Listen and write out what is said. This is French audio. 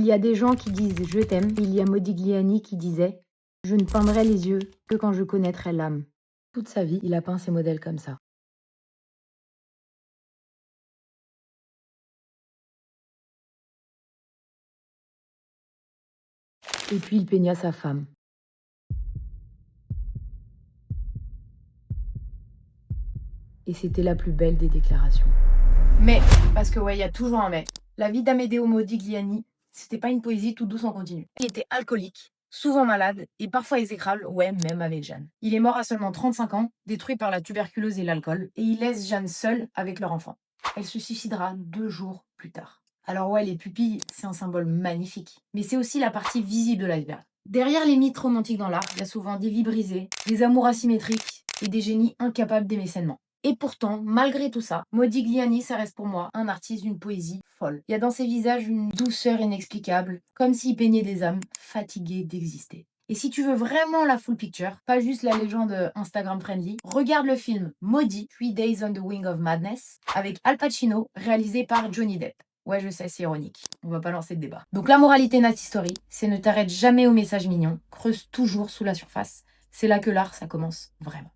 Il y a des gens qui disent « je t'aime ». Il y a Modigliani qui disait « je ne peindrai les yeux que quand je connaîtrai l'âme ». Toute sa vie, il a peint ses modèles comme ça. Et puis il peigna sa femme. Et c'était la plus belle des déclarations. Mais, parce que ouais, il y a toujours un mais. La vie d'Amedeo Modigliani, c'était pas une poésie toute douce en continu. Il était alcoolique, souvent malade et parfois exécrable, ouais, même avec Jeanne. Il est mort à seulement 35 ans, détruit par la tuberculose et l'alcool, et il laisse Jeanne seule avec leur enfant. Elle se suicidera 2 jours plus tard. Alors ouais, les pupilles, c'est un symbole magnifique, mais c'est aussi la partie visible de l'iceberg. Derrière les mythes romantiques dans l'art, il y a souvent des vies brisées, des amours asymétriques et des génies incapables d'aimer sainement. Et pourtant, malgré tout ça, Modigliani, ça reste pour moi un artiste d'une poésie folle. Il y a dans ses visages une douceur inexplicable, comme s'il peignait des âmes fatiguées d'exister. Et si tu veux vraiment la full picture, pas juste la légende Instagram friendly, regarde le film Maudit, 3 Days on the Wing of Madness, avec Al Pacino, réalisé par Johnny Depp. Ouais, je sais, c'est ironique. On va pas lancer de débat. Donc la moralité de notre History, c'est ne t'arrête jamais aux messages mignons, creuse toujours sous la surface. C'est là que l'art, ça commence vraiment.